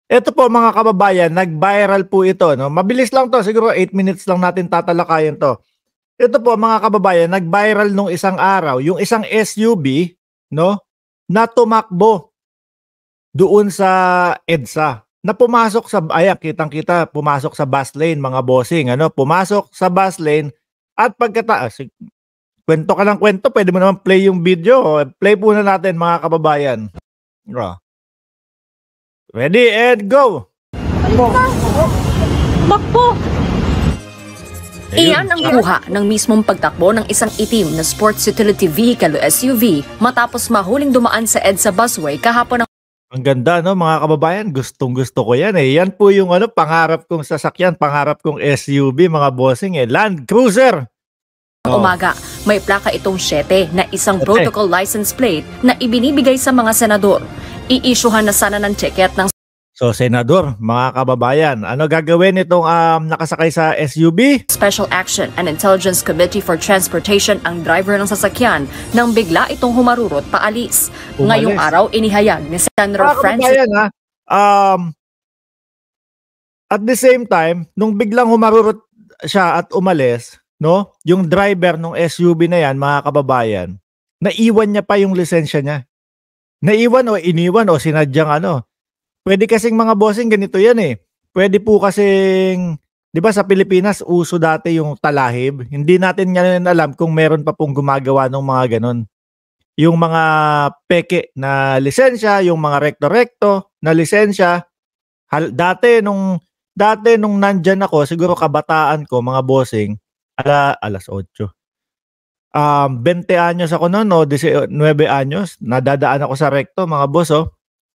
Ito po mga kababayan, nag-viral po ito, no? Mabilis lang 'to, siguro 8 minutes lang natin tatalakayin 'to. Ito po mga kababayan, nag-viral nung isang araw yung isang SUV, no, na tumakbo doon sa EDSA. Na pumasok sa ayan kitang-kita pumasok sa bus lane mga bossing ano, pumasok sa bus lane at kuwento ka ng kuwento puwede mo naman play yung video, play muna natin mga kababayan. Oh, ready and go! Takbo! Ayun. Iyan ang kuha ng mismong pagtakbo ng isang itim na sports utility vehicle o SUV matapos mahuling dumaan sa EDSA busway kahapon ng Ang ganda 'no mga kababayan, gustong-gusto ko 'yan, eh. Yan po yung ano pangarap kong sasakyan, pangarap kong SUV mga bossing, eh, Land Cruiser. Oh, umaga. May plaka itong 7 na isang okey. protocol license plate na ibinibigay sa mga senador. Iisyuhan na sana ng ticket ng So senador, mga kababayan, ano gagawin nitong, nakasakay sa SUV? Special Action and Intelligence Committee for Transportation ang driver ng sasakyan nang bigla itong humarurot paalis. Ngayong Umalis. araw, inihayag ni Senator Mga Francis kababayan, at the same time, nung biglang humarurot siya at umalis, 'no, yung driver nung SUV na 'yan, mga kababayan, naiwan niya pa yung lisensya niya. Naiwan o iniwan o sinadyang ano. Puwede kasing mga bossing ganito 'yan, eh. Puwede po kasing 'di ba sa Pilipinas uso dati yung talahib, hindi natin ngayon alam kung meron pa pong gumagawa ng mga gano'n. Yung mga peke na lisensya, yung mga rekto-rekto na lisensya, dati nung nandiyan ako siguro kabataan ko mga bossing, 8:00, 20 anyos ako no'n o 19 anyos, nadadaan ako sa rekto mga boss, oh.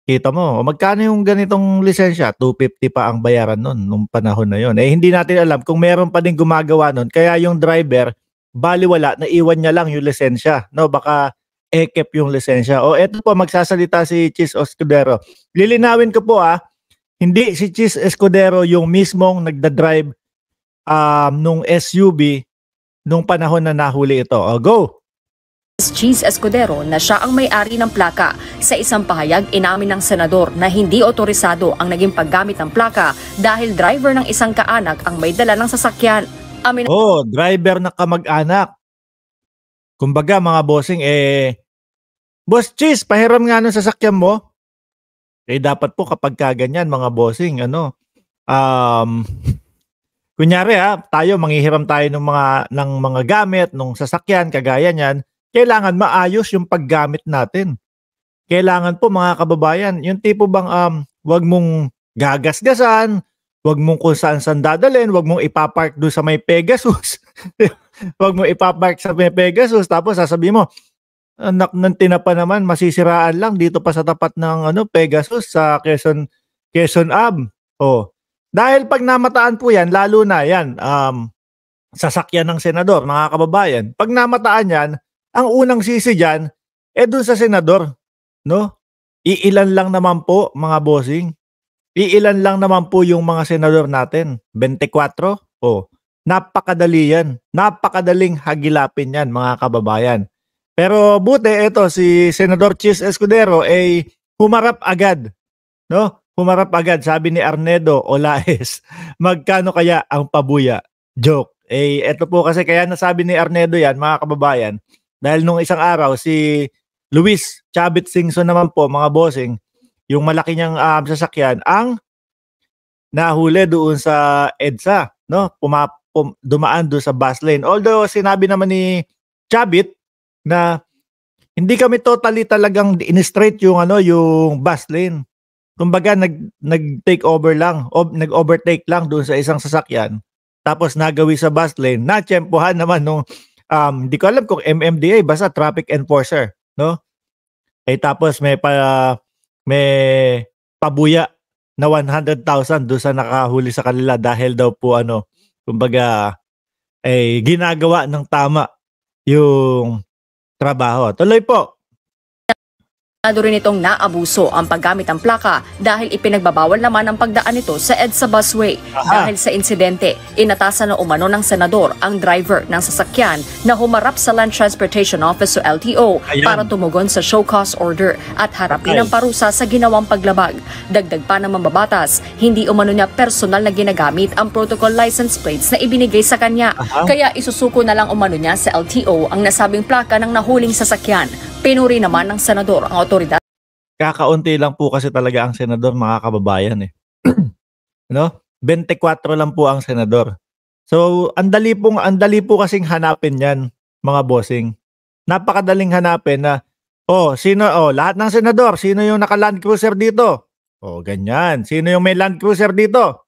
Kita mo, magkano yung ganitong lisensya, 250 pa ang bayaran nun nung panahon na yun. Eh, hindi natin alam kung meron pa ding gumagawa nun kaya yung driver balewala naiwan niya lang yung lisensya 'no, baka ekep yung lisensya. O eto po magsasalita si Chis Escudero. Lilinawin ko po, hindi si Chis Escudero yung mismong nagda-drive, nung SUV nung panahon na nahuli ito. O go! Cheese Escudero na siya ang may-ari ng plaka. Sa isang pahayag, inamin ng senador na hindi otorisado ang naging paggamit ng plaka dahil driver ng isang kaanak ang may dala ng sasakyan. Amin Oh, driver na kamag-anak. Kumbaga mga bossing, "Boss Cheese, pahiram nga nung sasakyan mo." Eh, dapat po kapagka ganyan mga bossing ano, um, kunyari, tayo manghihiram tayo ng mga gamit, nung sasakyan kagaya niyan, kailangan maayos yung paggamit natin. Kailangan po mga kababayan, yung tipo bang, 'wag mong gagasgasan, 'wag mong kung saan-saan dadalhin, 'wag mong ipa-park dun sa may Pegasus. 'Wag mong ipa-park sa may Pegasus tapos sasabihin mo, "Anak ng tinapa naman, masisiraan lang dito pa sa tapat ng ano, Pegasus sa Quezon Ave." Oh, dahil 'pag namataan po 'yan lalo na 'yan, sasakyan ng senador mga kababayan, 'pag namataan 'yan, ang unang sisi diyan, dun sa senador. 'No? Iilan lang naman po mga bossing, iilan lang naman po yung mga senador natin, 24? Oh, napakadali yan, napakadaling hagilapin yan mga kababayan. Pero buti eto si Senador Chis Escudero ay humarap agad, 'no? Humarap agad sabi ni Arnedo Olaes, "Magkano kaya ang pabuya?" Joke. Eto po kasi kaya nasabi ni Arnedo yan mga kababayan, dahil nung isang araw si Luis Chavit Singson naman po mga bossing, yung malaki niyang, sasakyan ang nahuli doon sa EDSA 'no, dumaan doon sa bus lane. Although sinabi naman ni Chavit na hindi kami totally talagang in-straight yung ano, yung bus lane. Kumbaga nag-take over lang o nag-overtake lang doon sa isang sasakyan, tapos nagawi sa bus lane, natiyempuhan naman nung, hindi ko alam kung MMDA basta traffic enforcer 'no. Tapos may pabuya na 100,000 do'n sa nakahuli sa kanila dahil daw po ano, kumbaga, ginagawa ng tama yung trabaho. Tuloy po. Ado rin itong naabuso ang paggamit ng plaka dahil ipinagbabawal naman ang pagdaan nito sa EDSA busway. Dahil sa insidente, inatasan na umano ng senador ang driver ng sasakyan na humarap sa Land Transportation Office o LTO para tumugon sa show cause order at harapin ang parusa sa ginawang paglabag. Dagdag pa ng mambabatas, hindi umano niya personal na ginagamit ang protocol license plates na ibinigay sa kanya. Kaya isusuko na lang umano niya sa LTO ang nasabing plaka ng nahuling sasakyan. Pinuri naman ng senador ang otoridad. Kakaunti lang po kasi talaga ang senador, mga kababayan eh. No? 24 lang po ang senador. So, andali po kasing hanapin 'yan, mga bossing. Napakadaling hanapin na lahat ng senador, sino yung naka-Land Cruiser dito? Ganyan. Sino yung may Land Cruiser dito?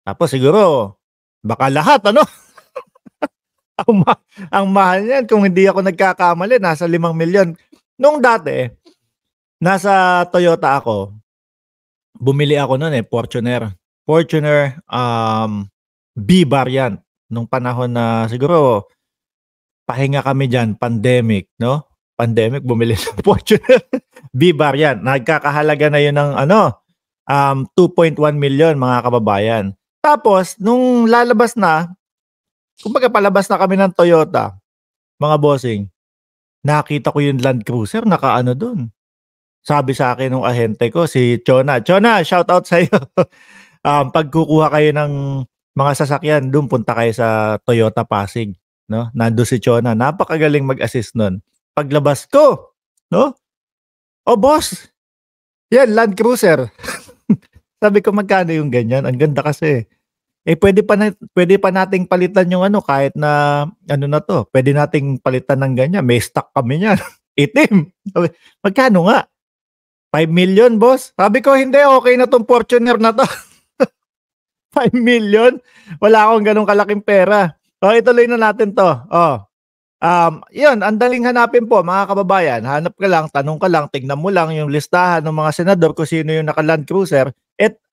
Tapos siguro baka lahat, ano? Ang mahal niyan, kung hindi ako nagkakamali, nasa 5 milyon. Nung dati, nasa Toyota ako, bumili ako noon Fortuner B variant. Nung panahon na siguro pahinga kami diyan, pandemic, no? Pandemic, bumili ng Fortuner B variant. Nagkakahalaga na 'yun ng 2.1 million, mga kababayan. Tapos nung lalabas na, kumbaga palabas na kami ng Toyota, mga bossing, nakita ko yung Land Cruiser, nakaano dun. Sabi sa akin ng ahente ko, si Chona, shout out sa iyo. Pag kukuha kayo ng mga sasakyan, dun punta kayo sa Toyota Pasig, no? Nando si Chona, napakagaling mag-assist nun. Paglabas ko, no? Boss, yan, Land Cruiser. Sabi ko, magkano yung ganyan? Ang ganda kasi. Pwede pa nating palitan yung kahit na na to. Pwede nating palitan ng ganyan. May stock kami niyan. Itim. Sabi, magkano nga? 5 million, boss. Sabi ko, hindi, okay na tong Fortuner na to. 5 million? Wala akong ganong kalaking pera. Ituloy na natin to. Yun, ang daling hanapin po, mga kababayan. Hanap ka lang, tanong ka lang, tignan mo lang yung listahan ng mga senador kung sino yung naka-Land Cruiser.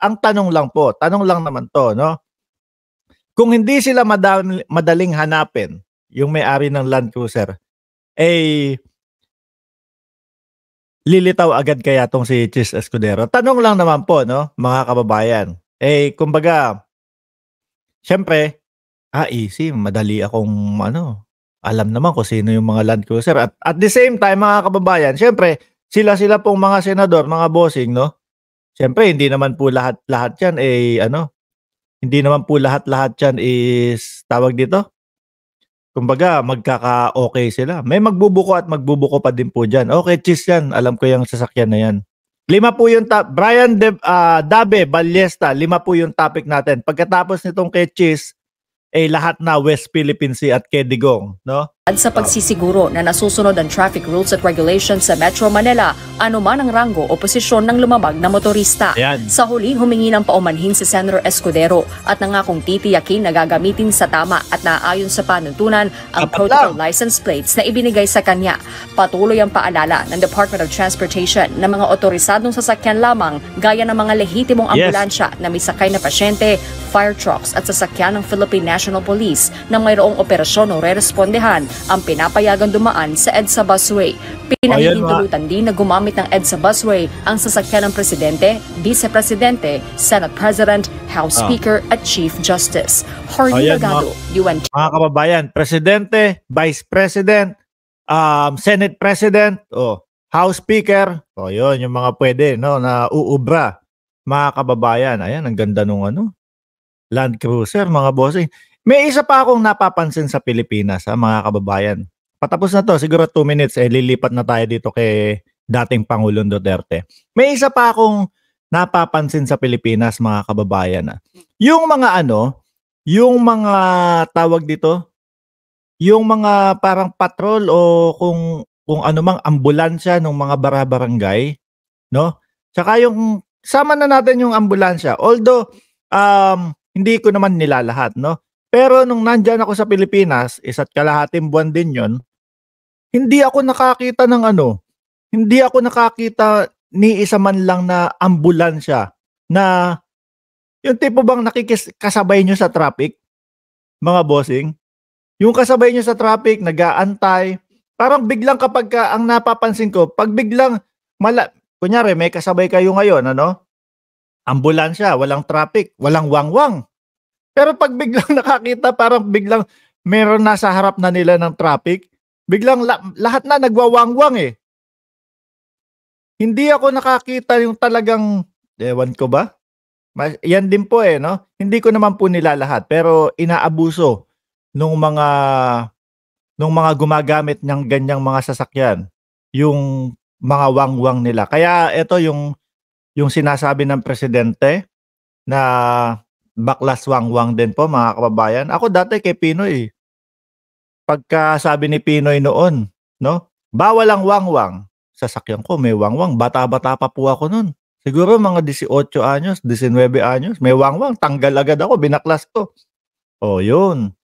Ang tanong lang po, tanong lang naman to, no? Kung hindi sila madaling hanapin, yung may-ari ng Land Cruiser, lilitaw agad kaya tong si Chis Escudero? Tanong lang naman po, no, mga kababayan. Kumbaga, syempre, easy, madali akong alam naman kung sino yung mga Land Cruiser. At the same time, mga kababayan, syempre, sila pong mga senador, mga bossing, no? Syempre, hindi naman po lahat yan hindi naman po lahat yan is tawag dito. Kumbaga, magkaka-okay sila. May magbubuko at magbubuko pa din po dyan. Okay, Chis yan. Alam ko yung sasakyan na yan. 5 po yung Brian Dabe Ballesta, 5 po yung topic natin. Pagkatapos nitong kay Chis, lahat na West Philippine Sea at Kedigong, no? Sa pagsisiguro na nasusunod ang traffic rules at regulations sa Metro Manila, anuman ang ranggo o posisyon ng lumabag na motorista. Ayan. Sa huli, humingi ng paumanhin si Senator Escudero at nangakong titiyakin na gagamitin sa tama at naaayon sa panuntunan ang protocol license plates na ibinigay sa kanya. Patuloy ang paalala ng Department of Transportation na mga otorisadong sasakyan lamang gaya ng mga lehitimong ambulansya na may sakay na pasyente, fire trucks at sasakyan ng Philippine National Police na mayroong operasyon o re-respondehan ang pinapayagan dumaan sa EDSA busway. Pinahihintulutan din na gumamit ng EDSA busway ang sasakyan ng Presidente, Vice Presidente, Senate President, House Speaker at Chief Justice. Hardy Lagado, UNT. Mga kababayan, Presidente, Vice President, Senate President, House Speaker, yun yung mga pwede, no, na uubra. Mga kababayan, ayan, ang ganda nung Land Cruiser, mga bossing. May isa pa akong napapansin sa Pilipinas, mga kababayan. Patapos na to, siguro 2 minutes, lilipat na tayo dito kay dating Pangulong Duterte. May isa pa akong napapansin sa Pilipinas, mga kababayan. Yung mga yung mga tawag dito, yung mga parang patrol o kung ano mang ambulansya ng mga barangay, no? Tsaka yung sama na natin yung ambulansya. Although hindi ko naman nilalahat, no? Pero nung nandyan ako sa Pilipinas, 1.5 buwan din yon, hindi ako nakakita ng hindi ako nakakita ni isa man lang na ambulansya na yung tipo bang kasabay nyo sa traffic, mga bossing. Yung kasabay nyo sa traffic, nag-aantay, Parang biglang kapagka ang napapansin ko, 'pag biglang kunyari may kasabay kayo ngayon ano, ambulansya, walang traffic, walang wangwang. Pero 'pag biglang nakakita parang biglang meron nasa harap na nila ng traffic, biglang lahat na nagwawangwang, eh. Hindi ako nakakita yung talagang ewan ko ba? 'Yan din po, eh, 'no? Hindi ko naman po nilalahat pero inaabuso nung mga gumagamit ng ganyang mga sasakyan, yung mga wangwang nila. Kaya eto yung sinasabi ng presidente na baklas wangwang din po mga kababayan. Ako dati kay Pinoy, pagka sabi ni Pinoy noon 'no, "Bawal ang wangwang." Sasakyan ko may wangwang, bata-bata pa po ako nun. Siguro mga 18 anyos, 19 anyos, may wangwang, tanggal agad ako, binaklas ko. Oh, yun.